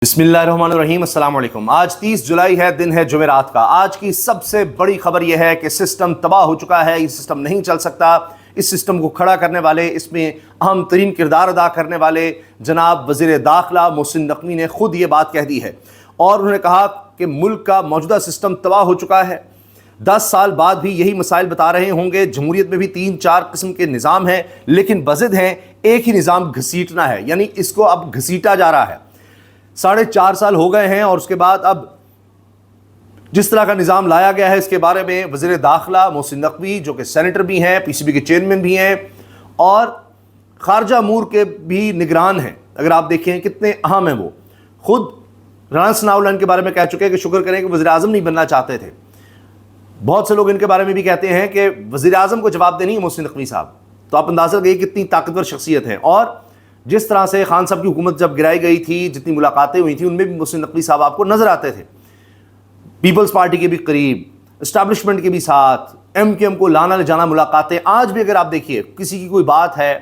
बिस्मिल्लाहिर्रहमानिर्रहीम, अस्सलाम वालेकुम। आज 30 जुलाई है, दिन है जुमेरात का। आज की सबसे बड़ी खबर यह है कि सिस्टम तबाह हो चुका है, ये सिस्टम नहीं चल सकता। इस सिस्टम को खड़ा करने वाले, इसमें अहम तरीन किरदार अदा करने वाले जनाब वज़ीर दाखिला मोहसिन नकवी ने खुद ये बात कह दी है और उन्होंने कहा कि मुल्क का मौजूदा सिस्टम तबाह हो चुका है। 10 साल बाद भी यही मसाइल बता रहे होंगे। जमहूरियत में भी 3-4 किस्म के निज़ाम हैं, लेकिन बज़िद हैं एक ही निज़ाम घसीटना है, यानी इसको अब घसीटा जा रहा है। 4.5 साल हो गए हैं और उसके बाद अब जिस तरह का निज़ाम लाया गया है, इसके बारे में वज़ीर दाखिला मोहसिन नकवी, जो कि सेनेटर भी हैं, पीसीबी के चेयरमैन भी हैं और खारजा अमूर के भी निगरान हैं। अगर आप देखें कितने अहम हैं, वो खुद राना सनाउल्लाह के बारे में कह चुके हैं कि शुक्र करें कि वज़ीर आज़म नहीं बनना चाहते थे। बहुत से लोग इनके बारे में भी कहते हैं कि वज़ीर आज़म को जवाब देनी है मोहसिन नकवी साहब। तो आप अंदाज़ा लगाइए कितनी ताकतवर शख्सियत है। और जिस तरह से खान साहब की हुकूमत जब गिराई गई थी, जितनी मुलाकातें हुई थी, उनमें भी मोहसिन नकवी साहब आपको नज़र आते थे। पीपल्स पार्टी के भी करीब, इस्टेब्लिशमेंट के भी साथ, MKM को लाना ले जाना मुलाकातें। आज भी अगर आप देखिए किसी की कोई बात है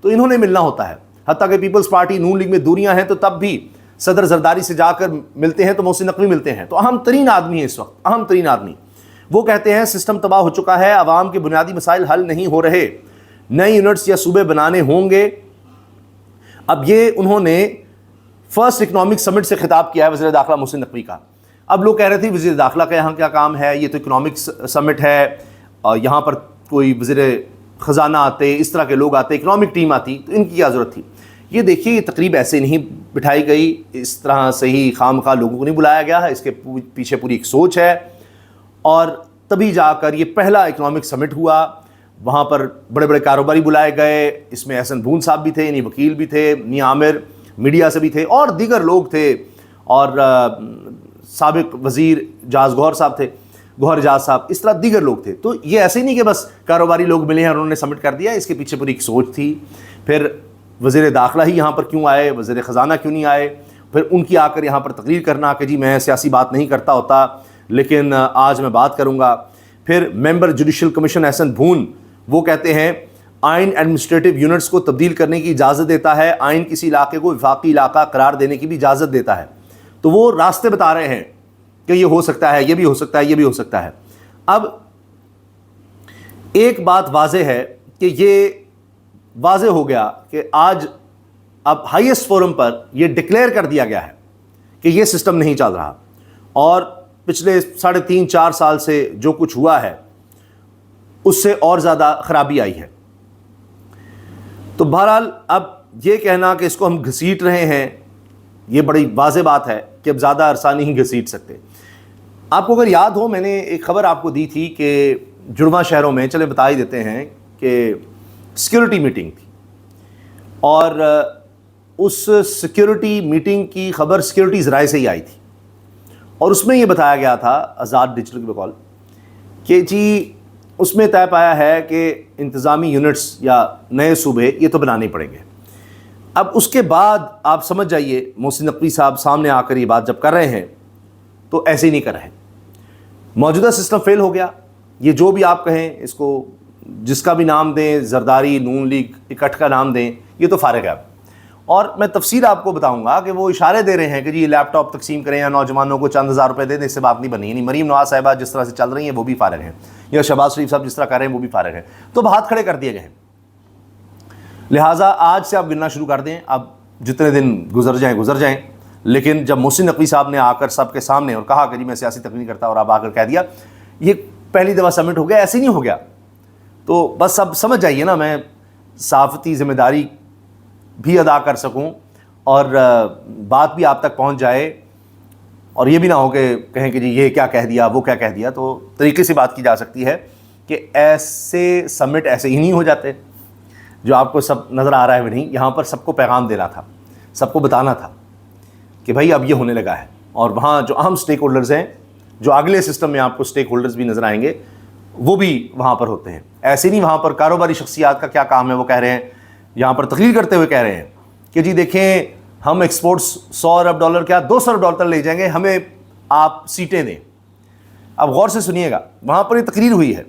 तो इन्होंने मिलना होता है। हत्ता कि पीपल्स पार्टी नून लीग में दूरियां हैं तो तब भी सदर जरदारी से जाकर मिलते हैं तो मोहसिन नकवी मिलते हैं। तो अहम तरीन आदमी है इस वक्त, अहम तरीन आदमी। वो कहते हैं सिस्टम तबाह हो चुका है, आवाम के बुनियादी मसाइल हल नहीं हो रहे, नए यूनिट्स या सूबे बनाने होंगे। अब ये उन्होंने फर्स्ट इकोनॉमिक समिट से खिताब किया है वज़ीर दाखिला मोहसिन नकवी का। अब लोग कह रहे थे वज़ीर दाखिला का यहाँ क्या काम है, ये तो इकोनॉमिक समिट है और यहाँ पर कोई वज़ीर ख़जाना आते, इस तरह के लोग आते, इकोनॉमिक टीम आती, तो इनकी क्या ज़रूरत थी। ये देखिए, ये तकरीब ऐसे नहीं बिठाई गई, इस तरह से ही खामखा लोगों को नहीं बुलाया गया है। इसके पीछे पूरी एक सोच है और तभी जाकर ये पहला इकोनॉमिक समिट हुआ। वहाँ पर बड़े बड़े कारोबारी बुलाए गए, इसमें एहसन भून साहब भी थे, यानी वकील भी थे, मियां आमिर मीडिया से भी थे और दीगर लोग थे और साबिक वज़ीर जाज गौहर साहब थे, गौहर जाज साहब, इस तरह दीगर लोग थे। तो ये ऐसे ही नहीं कि बस कारोबारी लोग मिले हैं और उन्होंने सबमिट कर दिया, इसके पीछे पूरी एक सोच थी। फिर वज़ीर दाखिला ही यहाँ पर क्यों आए, वज़ीर ख़जाना क्यों नहीं आए, फिर उनकी आकर यहाँ पर तकरीर करना कि जी मैं सियासी बात नहीं करता होता लेकिन आज मैं बात करूँगा। फिर मेंबर जुडिशल कमीशन एहसन भून, वो कहते हैं आइन एडमिनिस्ट्रेटिव यूनिट्स को तब्दील करने की इजाज़त देता है, आइन किसी इलाके को वफाकी इलाका करार देने की भी इजाज़त देता है। तो वो रास्ते बता रहे हैं कि ये हो सकता है, ये भी हो सकता है, ये भी हो सकता है। अब एक बात वाज़ेह है कि ये वाज़ेह हो गया कि आज अब हाईएस्ट फोरम पर यह डिक्लेयर कर दिया गया है कि ये सिस्टम नहीं चल रहा और पिछले 3.5-4 साल से जो कुछ हुआ है उससे और ज़्यादा ख़राबी आई है। तो बहरहाल अब ये कहना कि इसको हम घसीट रहे हैं, ये बड़ी वाज़ेह बात है कि अब ज़्यादा अरसा नहीं घसीट सकते। आपको अगर याद हो, मैंने एक ख़बर आपको दी थी कि जुड़वा शहरों में, चले बता ही देते हैं, कि सिक्योरिटी मीटिंग थी और उस सिक्योरिटी मीटिंग की ख़बर सिक्योरिटी ज़राए से ही आई थी और उसमें ये बताया गया था आज़ाद डिजिटल के बकौल कि जी उसमें तय पाया है कि इंतज़ामी यूनिट्स या नए सूबे ये तो बनाने पड़ेंगे। अब उसके बाद आप समझ जाइए मोहसिन नकवी साहब सामने आकर ये बात जब कर रहे हैं तो ऐसे ही नहीं कर रहे। मौजूदा सिस्टम फेल हो गया। ये जो भी आप कहें, इसको जिसका भी नाम दें, जरदारी, नून लीग, इकट्ठ का नाम दें, ये तो फारिग है। और मैं तफसील आपको बताऊंगा कि वो इशारे दे रहे हैं कि जी लैपटॉप तकसीम करें या नौजवानों को चंद हज़ार रुपये दे दें, इससे बात नहीं बनी। नहीं, मरीम नवाज साहिबा जिस तरह से चल रही हैं वो भी फारिग हैं, या शहबाज शरीफ साहब जिस तरह कर रहे हैं वो भी फारिग हैं। तो हाथ खड़े कर दिए गए हैं। लिहाजा आज से आप गिनना शुरू कर दें, अब जितने दिन गुजर जाएँ। लेकिन जब मोहसिन नकवी साहब ने आकर सबके सामने और कहा कि जी मैं सियासी तकरीर नहीं करता और आप आकर कह दिया ये पहली दफ़ा समिट हो गया, ऐसे नहीं हो गया। तो बस अब समझ जाइए ना, मैं सहाफ़ती ज़िम्मेदारी भी अदा कर सकूं और बात भी आप तक पहुंच जाए और ये भी ना हो कि कहें कि जी ये क्या कह दिया, वो क्या कह दिया। तो तरीके से बात की जा सकती है कि ऐसे समिट ऐसे ही नहीं हो जाते जो आपको सब नज़र आ रहा है। नहीं, यहाँ पर सबको पैगाम देना था, सबको बताना था कि भाई अब ये होने लगा है। और वहाँ जो अहम स्टेक होल्डर्स हैं, जो अगले सिस्टम में आपको स्टेक होल्डर्स भी नज़र आएंगे, वो भी वहाँ पर होते हैं। ऐसे नहीं वहाँ पर कारोबारी शख्सियात का क्या काम है, वो कह रहे हैं, यहाँ पर तकरीर करते हुए कह रहे हैं कि जी देखें हम एक्सपोर्ट्स 100 अरब डॉलर क्या 200 अरब डॉलर ले जाएंगे, हमें आप सीटें दें। अब गौर से सुनिएगा, वहाँ पर ये तकरीर हुई है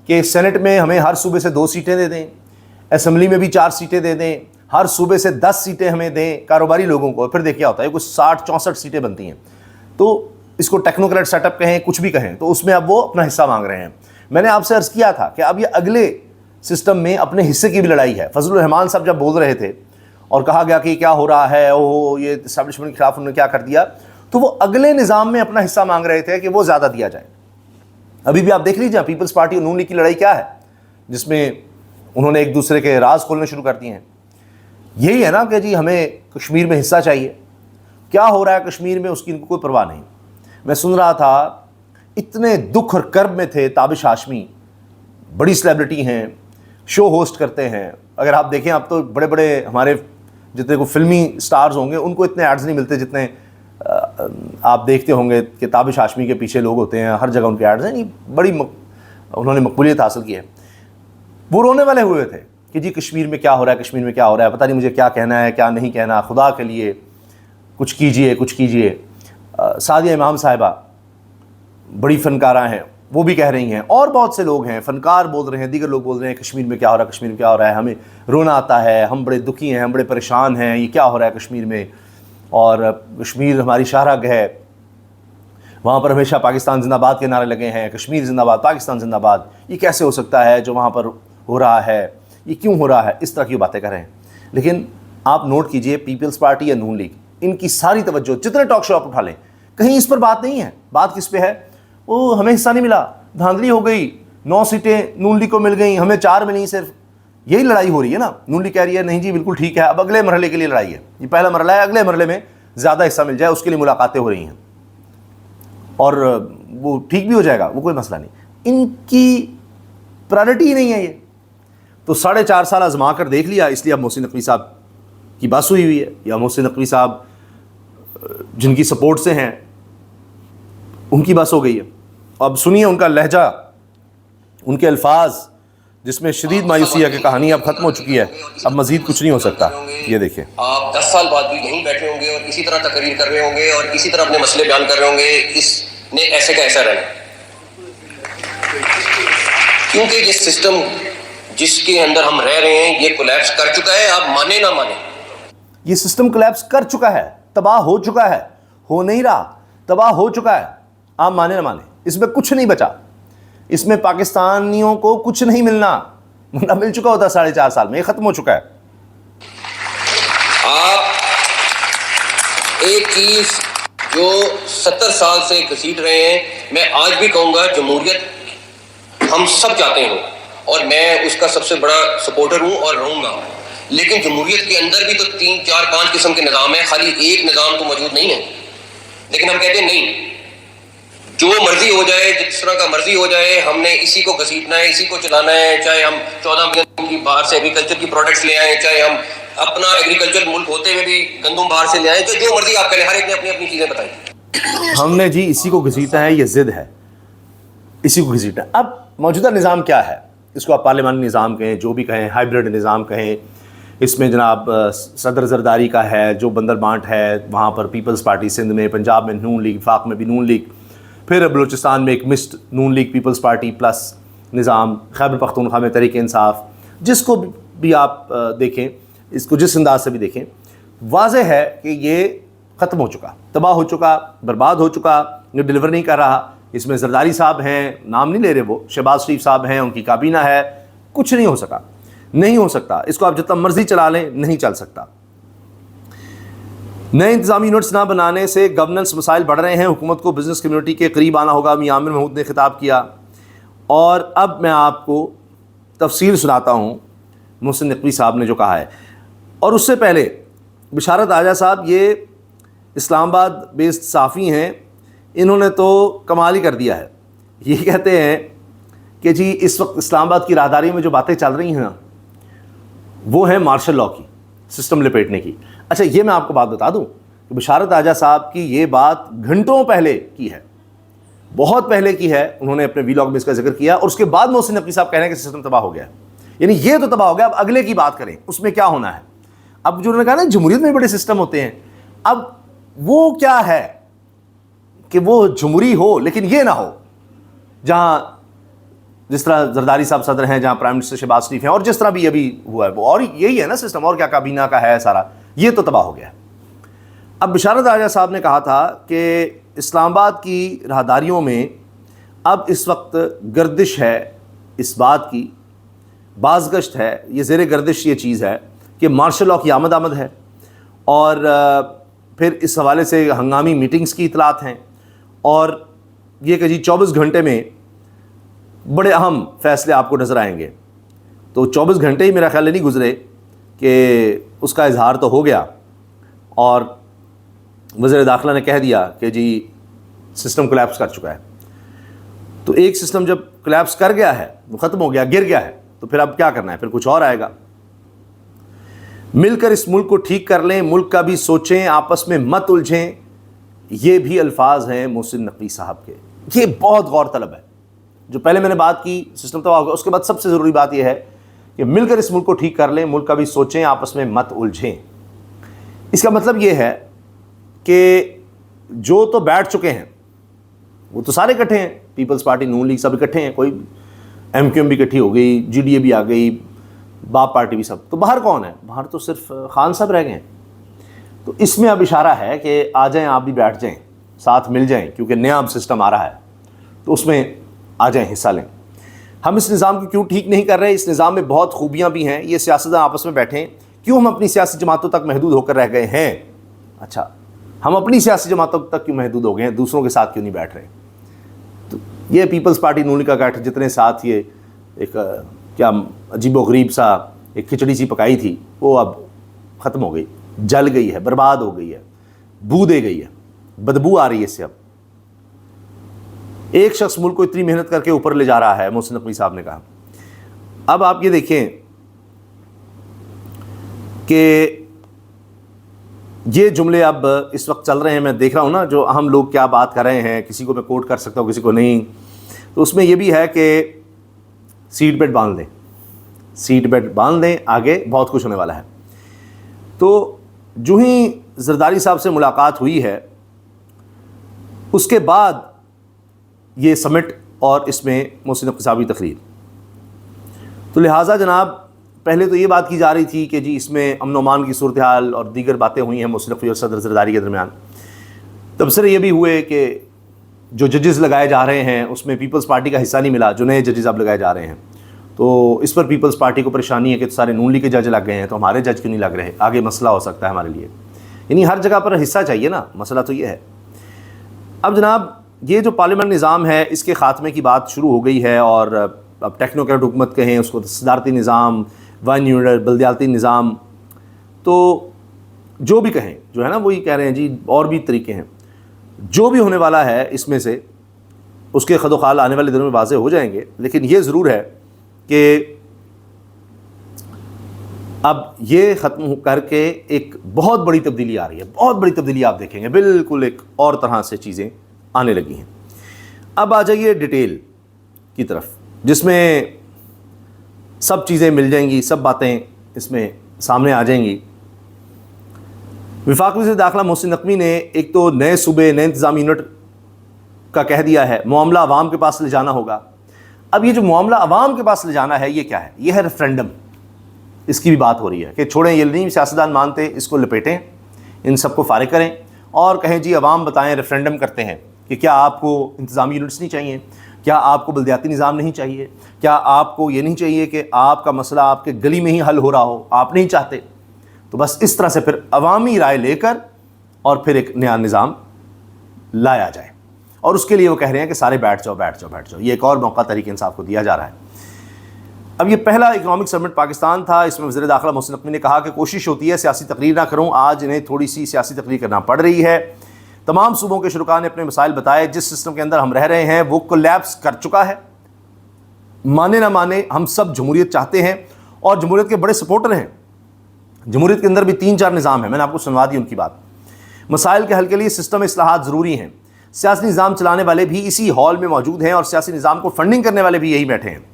कि सेनेट में हमें हर सूबे से 2 सीटें दे दें, असेंबली में भी 4 सीटें दे दें, ہر صوبے سے 10 سیٹیں ہمیں دیں کاروباری لوگوں کو, پھر دیکھ کیا ہوتا ہے, کچھ 60-64 سیٹیں بنتی ہیں. تو اس کو ٹیکنوکریٹ سیٹ اپ کہیں, کچھ بھی کہیں, تو اس میں اب وہ اپنا حصہ مانگ رہے ہیں. میں نے آپ سے عرض کیا تھا کہ اب یہ اگلے سسٹم میں اپنے حصے کی بھی لڑائی ہے. فضل الرحمان صاحب جب بول رہے تھے اور کہا گیا کہ کیا ہو رہا ہے, یہ اسٹیبلشمنٹ کے خلاف انہوں نے کیا کر دیا, تو وہ اگلے نظام میں اپنا حصہ مانگ رہے تھے کہ وہ زیادہ دیا جائے. ابھی بھی آپ دیکھ لیجیے پیپلز پارٹی اور نون لیگ کی لڑائی کیا ہے, جس میں انہوں نے ایک دوسرے کے راز کھولنے شروع کر دیے ہیں. یہی ہے نا کہ جی ہمیں کشمیر میں حصہ چاہیے. کیا ہو رہا ہے کشمیر میں اس کی ان کو کوئی پرواہ نہیں. میں سن رہا تھا اتنے دکھ اور کرب میں تھے تابش ہاشمی, بڑی سیلیبریٹی ہیں, شو ہوسٹ کرتے ہیں. اگر آپ دیکھیں اب تو بڑے بڑے ہمارے جتنے کو فلمی سٹارز ہوں گے ان کو اتنے ایڈز نہیں ملتے جتنے آپ دیکھتے ہوں گے کہ تابش ہاشمی کے پیچھے لوگ ہوتے ہیں, ہر جگہ ان کے ایڈز ہیں. بڑی انہوں نے مقبولیت حاصل کی ہے. وہ رونے والے ہوئے تھے کہ جی کشمیر میں کیا ہو رہا ہے, کشمیر میں کیا ہو رہا ہے, پتہ نہیں مجھے کیا کہنا ہے کیا نہیں کہنا, خدا کے لیے کچھ کیجئے کچھ کیجئے. سعدیہ امام صاحبہ بڑی فنکارہ ہیں, وہ بھی کہہ رہی ہیں, اور بہت سے لوگ ہیں فنکار بول رہے ہیں, دیگر لوگ بول رہے ہیں کشمیر میں کیا ہو رہا ہے, کشمیر میں کیا ہو رہا ہے, ہمیں رونا آتا ہے, ہم بڑے دکھی ہیں, ہم بڑے پریشان ہیں, یہ کیا ہو رہا ہے کشمیر میں, اور کشمیر ہماری شاہراہ ہے, وہاں پر ہمیشہ پاکستان زندہ باد کے نعرے لگے ہیں, کشمیر زندہ باد, پاکستان زندہ باد, یہ کیسے ہو سکتا ہے جو وہاں پر ہو رہا ہے, یہ کیوں ہو رہا ہے, اس طرح کی باتیں کر رہے ہیں. لیکن آپ نوٹ کیجئے پیپلز پارٹی یا نون لیگ, ان کی ساری توجہ جتنے ٹاک شو آپ اٹھا لیں کہیں اس پر بات نہیں ہے. بات کس پہ ہے, وہ ہمیں حصہ نہیں ملا, دھاندلی ہو گئی, 9 سیٹیں نون لیگ کو مل گئیں, ہمیں 4 ملی صرف. یہی لڑائی ہو رہی ہے نا. نون لیگ کہہ رہی ہے نہیں جی بالکل ٹھیک ہے, اب اگلے مرحلے کے لیے لڑائی ہے, یہ پہلا مرحلہ ہے, اگلے مرحلے میں زیادہ حصہ مل جائے اس کے لیے ملاقاتیں ہو رہی ہیں, اور وہ ٹھیک بھی ہو جائے گا, وہ کوئی مسئلہ نہیں. ان کی پرائرٹی ہی نہیں ہے یہ. تو 4.5 سال آزما کر دیکھ لیا, اس لیے اب محسن نقوی صاحب کی بات ہوئی ہے, یا محسن نقوی صاحب جن کی سپورٹ سے ہیں ان کی بس ہو گئی ہے. اب سنیے ان کا لہجہ, ان کے الفاظ, جس میں شدید مایوسی ہے کہ کہانی اب ختم ہو چکی ہے, اب مزید کچھ نہیں ہو سکتا. یہ دیکھیں, آپ 10 سال بعد بھی یہیں بیٹھے ہوں گے اور اسی طرح تقریر کر رہے ہوں گے اور اسی طرح اپنے مسئلے بیان کر رہے ہوں گے. اس نے ایسے کا ایسا رہنا, کیونکہ یہ سسٹم جس کے اندر ہم رہ رہے ہیں یہ کولیپس کر چکا ہے. آپ مانے نہ مانے, یہ سسٹم کولیپس کر چکا ہے, تباہ ہو چکا ہے, ہو نہیں رہا, تباہ ہو چکا ہے. آپ مانے نہ مانے, اس میں کچھ نہیں بچا. اس میں پاکستانیوں کو کچھ نہیں ملنا, مل چکا ہوتا 4.5 سال میں, یہ ختم ہو چکا ہے. آپ ایک چیز جو 70 سال سے گھسیٹ رہے ہیں, میں آج بھی کہوں گا جمہوریت ہم سب چاہتے ہیں اور میں اس کا سب سے بڑا سپورٹر ہوں اور رہوں گا. لیکن جمہوریت کے اندر بھی تو 3, 4, 5 قسم کے نظام ہیں, خالی ایک نظام تو موجود نہیں ہے. لیکن ہم کہتے ہیں نہیں, جو مرضی ہو جائے, جس طرح کا مرضی ہو جائے, ہم نے اسی کو گھسیٹنا ہے, اسی کو چلانا ہے. چاہے ہم 14 ملین کی باہر سے ایگریکلچر کی پروڈکٹس لے آئیں, چاہے ہم اپنا ایگریکلچر ملک ہوتے ہوئے بھی گندم باہر سے لے آئیں, جو مرضی آپ کریں. ہر ایک نے اپنی اپنی چیزیں بتائی. ہم نے جی اسی کو گھسیٹنا ہے, یہ ضد ہے, اسی کو گھسیٹنا. اب موجودہ نظام کیا ہے, اس کو آپ پارلیمانی نظام کہیں, جو بھی کہیں, ہائیبرڈ نظام کہیں. اس میں جناب صدر زرداری کا ہے, جو بندر بانٹ ہے وہاں پر پیپلز پارٹی سندھ میں, پنجاب میں نون لیگ, وفاق میں بھی نون لیگ, پھر بلوچستان میں ایک مسٹ نون لیگ پیپلز پارٹی پلس نظام, خیبر پختونخوا میں تحریک انصاف. جس کو بھی آپ دیکھیں, اس کو جس انداز سے بھی دیکھیں, واضح ہے کہ یہ ختم ہو چکا, تباہ ہو چکا, برباد ہو چکا, یہ ڈلیور نہیں کر رہا. اس میں زرداری صاحب ہیں, نام نہیں لے رہے, وہ شہباز شریف صاحب ہیں, ان کی کابینہ ہے. کچھ نہیں ہو سکا, نہیں ہو سکتا. اس کو آپ جتنا مرضی چلا لیں نہیں چل سکتا. نئے انتظامی یونٹس نہ بنانے سے گورننس مسائل بڑھ رہے ہیں, حکومت کو بزنس کمیونٹی کے قریب آنا ہوگا, میاں عامر محمود نے خطاب کیا. اور اب میں آپ کو تفصیل سناتا ہوں محسن نقوی صاحب نے جو کہا ہے. اور اس سے پہلے بشارت آجا صاحب, یہ اسلام آباد بیسڈ صحافی ہیں, انہوں نے تو کمال ہی کر دیا ہے. یہ کہتے ہیں کہ جی اس وقت اسلام آباد کی راہداری میں جو باتیں چل رہی ہیں نا, وہ ہیں مارشل لاء کی, سسٹم لپیٹنے کی. اچھا یہ میں آپ کو بات بتا دوں کہ بشارت آجا صاحب کی یہ بات گھنٹوں پہلے کی ہے, بہت پہلے کی ہے. انہوں نے اپنے ویلاگ میں اس کا ذکر کیا, اور اس کے بعد محسن نقوی صاحب کہہ رہے ہیں کہ سسٹم تباہ ہو گیا ہے. یعنی یہ تو تباہ ہو گیا, اب اگلے کی بات کریں, اس میں کیا ہونا ہے. اب جو انہوں نے کہا نا جمہوریت میں بڑے سسٹم ہوتے ہیں, اب وہ کیا ہے کہ وہ جمہوری ہو لیکن یہ نہ ہو, جہاں जिस तरह जरदारी साहब सदर हैं, जहाँ प्राइम मिनिस्टर शहबाज शरीफ हैं, और जिस तरह भी अभी हुआ है वो, और यही है ना सिस्टम, और क्या काबीना का है सारा, ये तो तबाह हो गया है। अब बिशारत आजा साहब ने कहा था कि इस्लामाबाद की राहदारियों में अब इस वक्त गर्दिश है इस बात की, बाज़गश्त है, ये ज़ेर गर्दिश ये चीज़ है कि मार्शल लॉ की आमद है, और फिर इस हवाले से हंगामी मीटिंग्स की इतलात हैं, और ये कि जी 24 घंटे में बड़े अहम फैसले आपको नज़र आएंगे। तो 24 घंटे ही मेरा ख्याल नहीं गुजरे कि उसका इजहार तो हो गया, और वज़ीर दाखिला ने कह दिया कि जी सिस्टम कोलैप्स कर चुका है। तो एक सिस्टम जब कोलैप्स कर गया है, वो ख़त्म हो गया, गिर गया है, तो फिर अब क्या करना है, फिर कुछ और आएगा। मिलकर इस मुल्क को ठीक कर लें, मुल्क का भी सोचें, आपस में मत उलझें, ये भी अल्फाज हैं मोहसिन नकवी साहब के। ये बहुत गौर तलब है। जो पहले मैंने बात की सिस्टम तबाह हो गया, उसके बाद सबसे ज़रूरी बात यह है कि मिलकर इस मुल्क को ठीक कर लें, मुल्क का भी सोचें, आपस में मत उलझें। इसका मतलब ये है कि जो तो बैठ चुके हैं वो तो सारे इकट्ठे हैं, पीपल्स पार्टी, नून लीग सब इकट्ठे हैं, कोई MQM भी इकट्ठी हो गई, GDA भी आ गई, बाप पार्टी भी, सब। तो बाहर कौन है? बाहर तो सिर्फ खान साहब रह गए हैं। तो इसमें अब इशारा है कि आ जाएं, आप भी बैठ जाएं, साथ मिल जाएं, क्योंकि नया अब सिस्टम आ रहा है, तो उसमें आ जाएं, हिस्सा लें। हम इस निज़ाम को क्यों ठीक नहीं कर रहे? इस निज़ाम में बहुत खूबियाँ भी हैं, ये सियासतदान आपस में बैठें। क्यों हम अपनी सियासी जमातों तक महदूद होकर रह गए हैं? अच्छा, हम अपनी सियासी जमातों तक क्यों महदूद हो गए हैं, दूसरों के साथ क्यों नहीं बैठ रहे? तो ये पीपल्स पार्टी, नून लीग का गठ, जितने साथ ये एक क्या अजीबोगरीब सा एक खिचड़ी सी पकाई थी, वो अब ख़त्म हो गई, जल गई है, बर्बाद हो गई है, बू दे गई है, बदबू आ रही है इससे। अब एक शख्स मुल्क को इतनी मेहनत करके ऊपर ले जा रहा है, मोहसिन नकवी साहब ने कहा। अब आप ये देखें कि ये जुमले अब इस वक्त चल रहे हैं, मैं देख रहा हूँ ना, जो हम लोग क्या बात कर रहे हैं, किसी को मैं कोट कर सकता हूँ, किसी को नहीं। तो उसमें ये भी है कि सीट बेल्ट बांध दें, सीट बेल्ट बांध दें, आगे बहुत कुछ होने वाला है। तो जो ही जरदारी साहब से मुलाकात हुई है, उसके बाद ये समिट और इसमें मोहसिन नकवी साहब की तकरीर। तो लिहाजा जनाब, पहले तो ये बात की जा रही थी कि जी इसमें अमन अमान की सूरत हाल और दीगर बातें हुई हैं मोहसिन नकवी और सदर जरदारी के दरमियान। तबसरे ये भी हुए कि जो जजेस लगाए जा रहे हैं उसमें पीपल्स पार्टी का हिस्सा नहीं मिला, जो नए जजेस अब लगाए जा रहे हैं। तो इस पर पीपल्स पार्टी को परेशानी है कि सारे नून लीग के जज लग गए हैं, तो हमारे जज क्यों नहीं लग रहे, आगे मसला हो सकता है हमारे लिए। यानी हर जगह पर हिस्सा चाहिए ना, मसला तो ये है। अब जनाब, ये जो पार्लियामेंट निज़ाम है, इसके ख़ात्मे की बात शुरू हो गई है, और अब टेक्नोक्रेट हुकूमत कहें उसको, सदारती निज़ाम, वन यूनिट, बल्दियाती निज़ाम, तो जो भी कहें, जो है ना, वही कह रहे हैं जी, और भी तरीके हैं। जो भी होने वाला है इसमें से, उसके खदोखाल आने वाले दिनों में वाज़े हो जाएंगे। लेकिन ये ज़रूर है कि अब ये ख़त्म करके एक बहुत बड़ी तब्दीली आ रही है, बहुत बड़ी तब्दीली आप देखेंगे, बिल्कुल एक और तरह से चीज़ें आने लगी हैं। अब आ जाइए डिटेल की तरफ, जिसमें सब चीज़ें मिल जाएंगी, सब बातें इसमें सामने आ जाएंगी। वफाक वज़ीर दाखिला मोहसिन नकवी ने एक तो नए सूबे, नए इंतज़ामी यूनिट का कह दिया है, मामला अवाम के पास ले जाना होगा। अब ये जो मामला अवाम के पास ले जाना है, ये क्या है? ये है रेफरेंडम। इसकी भी बात हो रही है कि छोड़ें, ये नहीं सियासतदान मानते, इसको लपेटें, इन सबको फारिग करें और कहें जी अवाम बताएं, रेफरेंडम करते हैं कि क्या आपको इंतज़ामी यूनिट्स नहीं चाहिए, क्या आपको बल्दियाती निज़ाम नहीं चाहिए, क्या आपको ये नहीं चाहिए कि आपका मसला आपके गली में ही हल हो रहा हो, आप नहीं चाहते। तो बस इस तरह से फिर अवामी राय लेकर और फिर एक नया निज़ाम लाया जाए, और उसके लिए वो कह रहे हैं कि सारे बैठ जाओ, बैठ जाओ, बैठ जाओ। ये एक और मौका तहरीक इंसाफ को दिया जा रहा है। अब ये पहला इकनॉमिक समिट पाकिस्तान था, इसमें वज़ीर दाखिला मोहसिन नकवी ने कहा कि कोशिश होती है सियासी तकरीर ना करूँ, आज इन्हें थोड़ी सी सियासी तकरीर करना पड़ रही है। तमाम सूबों के शुरका ने अपने मसाइल बताए, जिस सिस्टम के अंदर हम रह रहे हैं वो कोलैप्स कर चुका है। माने ना माने, हम सब जमहूरियत चाहते हैं और जमहूरियत के बड़े सपोर्टर हैं। जमहूरियत के अंदर भी 3-4 निज़ाम है, मैंने आपको सुनवा दी उनकी बात। मसाइल के हल के लिए सिस्टम इस्लाहात ज़रूरी हैं। सियासी निज़ाम चलाने वाले भी इसी हॉल में मौजूद हैं और सियासी निज़ाम को फंडिंग करने वाले भी यही बैठे हैं।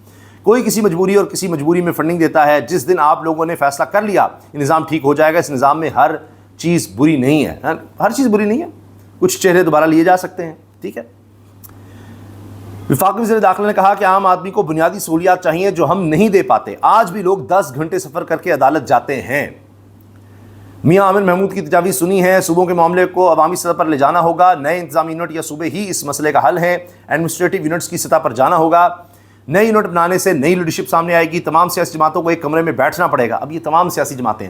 कोई किसी मजबूरी और किसी मजबूरी में फंडिंग देता है। जिस दिन आप लोगों ने फैसला कर लिया ये निज़ाम ठीक हो जाएगा, इस निज़ाम में हर चीज़ बुरी नहीं है, हर चीज़ बुरी नहीं है, कुछ चेहरे दोबारा लिए जा सकते हैं, ठीक है। वफाकी वज़ीर दाखिला ने कहा कि आम आदमी को बुनियादी सहूलियात चाहिए जो हम नहीं दे पाते। आज भी लोग 10 घंटे सफ़र करके अदालत जाते हैं। मियां आमिर महमूद की तजावीज़ सुनी है। सूबों के मामले को अवामी सतह पर ले जाना होगा। नए इंतजामी यूनिट या सूबे ही इस मसले का हल है। एडमिनिस्ट्रेटिव यूनिट्स की सतह पर जाना होगा। नई यूनिट बनाने से नई लीडरशिप सामने आएगी। तमाम सियासी जमातों को एक कमरे में बैठना पड़ेगा। अब ये तमाम सियासी जमातें,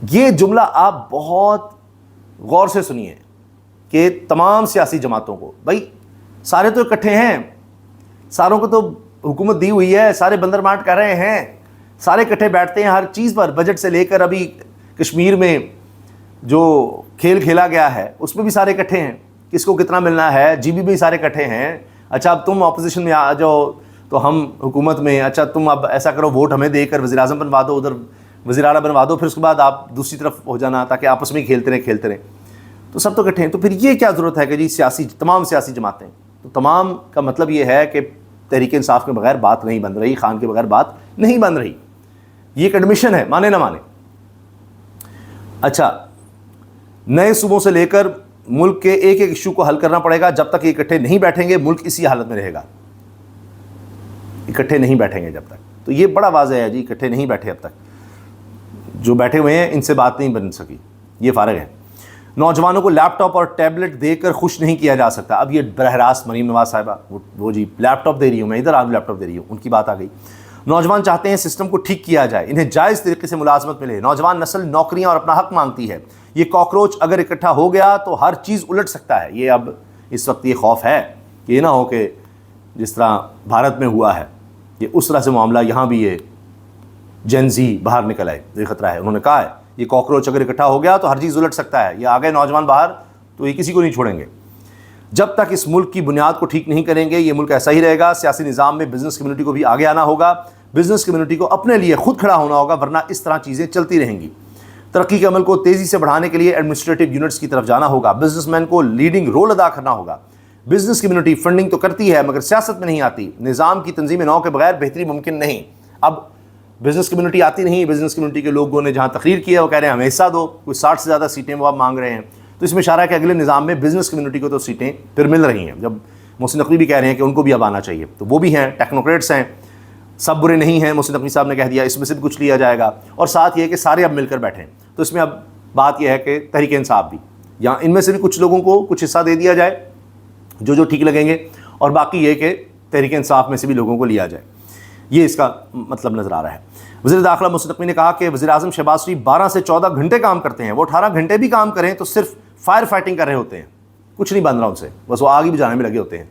ये जुमला आप बहुत गौर से सुनिए कि तमाम सियासी जमातों को, भाई सारे तो इकट्ठे हैं, सारों को तो हुकूमत दी हुई है, सारे बंदरमाट कर रहे हैं, सारे इकट्ठे बैठते हैं हर चीज़ पर। बजट से लेकर अभी कश्मीर में जो खेल खेला गया है उसमें भी सारे इकट्ठे हैं, किसको कितना मिलना है, जीबी में सारे इकट्ठे हैं। अच्छा अब तुम अपोजिशन में आ जाओ तो हम हुकूमत में, अच्छा तुम अब ऐसा करो वोट हमें देकर वज़ीर आज़म बनवा दो, उधर वज़ीर आला बनवा दो, फिर उसके बाद आप दूसरी तरफ हो जाना ताकि आपस में खेलते रहें। तो सब तो इकट्ठे हैं। तो फिर ये क्या ज़रूरत है कि जी तमाम सियासी जमातें, तो तमाम का मतलब ये है कि तहरीक इंसाफ के बगैर बात नहीं बन रही, खान के बगैर बात नहीं बन रही। ये एक एडमिशन है, माने ना माने। अच्छा, नए सूबों से लेकर मुल्क के एक एक इशू को हल करना पड़ेगा। जब तक ये इकट्ठे नहीं बैठेंगे मुल्क इसी हालत में रहेगा, इकट्ठे नहीं बैठेंगे जब तक। तो ये बड़ा वाज़ेह है जी, इकट्ठे नहीं बैठे अब तक। जो बैठे हुए हैं इनसे बात नहीं बन सकी, ये फ़ारग है। नौजवानों को लैपटॉप और टैबलेट देकर खुश नहीं किया जा सकता। अब ये बरह रास्त मरीम नवाज साहिबा वो जी लैपटॉप दे रही हूँ मैं, इधर आज लैपटॉप दे रही हूँ, उनकी बात आ गई। नौजवान चाहते हैं सिस्टम को ठीक किया जाए, इन्हें जायज़ तरीके से मुलाजमत मिले। नौजवान नस्ल नौकरियाँ और अपना हक मांगती है। ये कॉकरोच अगर इकट्ठा हो गया तो हर चीज़ उलट सकता है। ये अब इस वक्त ये खौफ है कि ये ना हो कि जिस तरह भारत में हुआ है ये उस तरह से मामला यहाँ भी ये जेनजी बाहर निकल आए, ये खतरा है। उन्होंने कहा है ये कॉकरोच अगर इकट्ठा हो गया तो हर चीज़ उलट सकता है। ये आ गए नौजवान बाहर तो ये किसी को नहीं छोड़ेंगे। जब तक इस मुल्क की बुनियाद को ठीक नहीं करेंगे ये मुल्क ऐसा ही रहेगा। सियासी निज़ाम में बिज़नेस कम्युनिटी को भी आगे आना होगा। बिज़नेस कम्युनिटी को अपने लिए खुद खड़ा होना होगा, वरना इस तरह चीज़ें चलती रहेंगी। तरक्की के अमल को तेज़ी से बढ़ाने के लिए एडमिनिस्ट्रेटिव यूनिट्स की तरफ जाना होगा। बिजनेसमैन को लीडिंग रोल अदा करना होगा। बिजनेस कम्युनिटी फंडिंग तो करती है मगर सियासत में नहीं आती। निज़ाम की तंजीम नौ के बगैर बेहतरी मुमकिन नहीं। अब बिज़नेस कम्युनिटी आती नहीं। बिज़नेस कम्युनिटी के लोगों ने जहाँ तकरीर की है वो कह रहे हैं हमें हिस्सा दो, कोई 60 से ज़्यादा सीटें वो आप मांग रहे हैं। तो इसमें इशारा है कि अगले निज़ाम में बिज़नेस कम्युनिटी को तो सीटें फिर मिल रही हैं। जब मोहसिन नकवी भी कह रहे हैं कि उनको भी अब आना चाहिए, तो वो भी हैं, टेक्नोक्रेट्स हैं, सब बुरे नहीं हैं। मोहसिन नकवी साहब ने कह दिया इसमें से भी कुछ लिया जाएगा। और साथ ये कि सारे अब मिलकर बैठें। तो इसमें अब बात यह है कि तहरीक इंसाफ भी, या इनमें से भी कुछ लोगों को कुछ हिस्सा दे दिया जाए जो ठीक लगेंगे, और बाकी ये कि तहरीक इंसाफ में से भी लोगों को लिया जाए। ये इसका मतलब नज़र आ रहा है। वज़ीर दाखिला मोहसिन नकवी ने कहा कि वज़ीर आज़म शहबाज शरीफ 12 से 14 घंटे काम करते हैं। वो 18 घंटे भी काम करें तो सिर्फ फायर फाइटिंग कर रहे होते हैं, कुछ नहीं बन रहा उनसे, बस वो आग ही बुझाने में लगे होते हैं।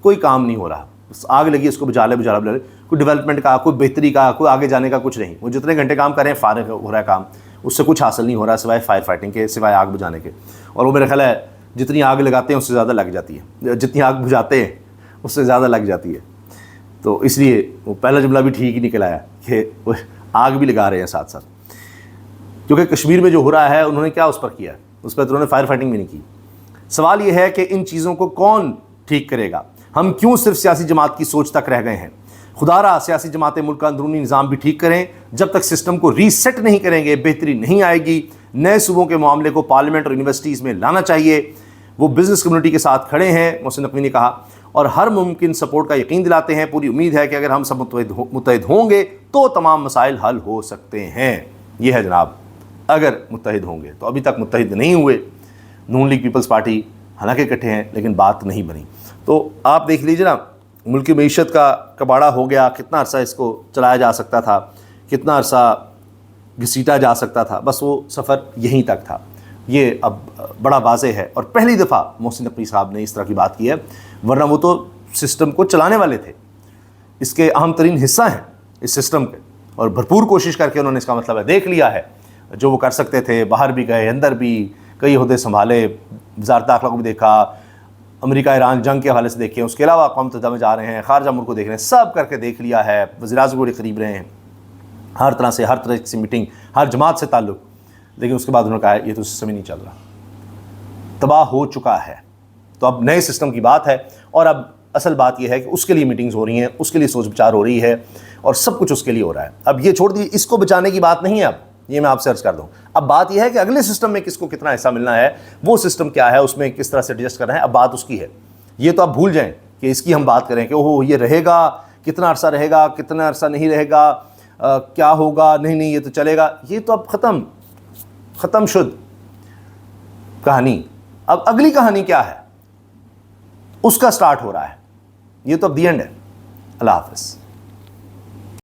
कोई काम नहीं हो रहा, बस आग लगी इसको बुझा ले। कोई डेवलपमेंट का, कोई बेहतरी का, कोई आगे जाने का कुछ नहीं। वो जितने घंटे काम करें फारिग हो रहा है काम, उससे कुछ हासिल नहीं हो रहा सिवाय फायर फाइटिंग के, सिवाय आग बुझाने के। और वो मेरा ख्याल है जितनी आग लगाते हैं उससे ज़्यादा लग जाती है, जितनी आग बुझाते हैं उससे ज़्यादा लग जाती है। तो इसलिए वो पहला जुमला भी ठीक ही निकल आया कि वो आग भी लगा रहे हैं साथ साथ। क्योंकि कश्मीर में जो हो रहा है उन्होंने क्या उस पर किया, उस पर तो उन्होंने फायर फाइटिंग भी नहीं की। सवाल ये है कि इन चीज़ों को कौन ठीक करेगा? हम क्यों सिर्फ सियासी जमात की सोच तक रह गए हैं? खुदारा सियासी जमातें मुल्क का अंदरूनी निज़ाम भी ठीक करें। जब तक सिस्टम को रीसेट नहीं करेंगे बेहतरी नहीं आएगी। नए सूबों के मामले को पार्लियामेंट और यूनिवर्सिटीज़ में लाना चाहिए। वो बिज़नेस कम्युनिटी के साथ खड़े हैं, मोहसिन नकवी ने कहा, और हर मुमकिन सपोर्ट का यकीन दिलाते हैं। पूरी उम्मीद है कि अगर हम सब मुत्तहिद होंगे तो तमाम मसाइल हल हो सकते हैं। ये है जनाब, अगर मुत्तहिद होंगे। तो अभी तक मुत्तहिद नहीं हुए। नून लीग पीपल्स पार्टी हालांकि इकट्ठे हैं लेकिन बात नहीं बनी। तो आप देख लीजिए ना, मुल्क की मईशत का कबाड़ा हो गया। कितना अरसा इसको चलाया जा सकता था, कितना अरसा घसीटा जा सकता था, बस वो सफ़र यहीं तक था। ये अब बड़ा वाज़ेह है और पहली दफ़ा मोहसिन नकवी साहब ने इस तरह की बात की है, वरना वो तो सिस्टम को चलाने वाले थे, इसके अहम तरीन हिस्सा हैं इस सिस्टम के, और भरपूर कोशिश करके उन्होंने इसका मतलब है देख लिया है जो वो कर सकते थे। बाहर भी गए, अंदर भी कई ओहदे संभाले, वज़ारत दाखिला को भी देखा, अमेरिका ईरान जंग के हवाले से देखे, उसके अलावा अक़वाम मुत्तहिदा में जा रहे हैं, खारजा मुल्क को देख रहे हैं, सब करके देख लिया है। वज़ीर आज़म के करीब रहे हैं, हर तरह से मीटिंग, हर जमात से ताल्लुक़। लेकिन उसके बाद उन्होंने कहा ये तो सिस्टम ही नहीं चल रहा, तबाह हो चुका है। तो अब नए सिस्टम की बात है, और अब असल बात यह है कि उसके लिए मीटिंग्स हो रही हैं, उसके लिए सोच विचार हो रही है, और सब कुछ उसके लिए हो रहा है। अब ये छोड़ दीजिए, इसको बचाने की बात नहीं है। अब ये मैं आपसे अर्ज़ कर दूं, अब बात यह है कि अगले सिस्टम में किसको कितना हिस्सा मिलना है, वो सिस्टम क्या है, उसमें किस तरह से एडजस्ट करना है, अब बात उसकी है। ये तो आप भूल जाएं کہ اس کی ہم بات کریں کہ اوہ یہ رہے گا، کتنا عرصہ رہے گا، کتنا عرصہ نہیں رہے گا، کیا ہوگا، نہیں یہ تو چلے گا، یہ تو اب ختم شد کہانی. اب اگلی کہانی کیا ہے اس کا سٹارٹ ہو رہا ہے. یہ تو اب دی اینڈ ہے. اللہ حافظ.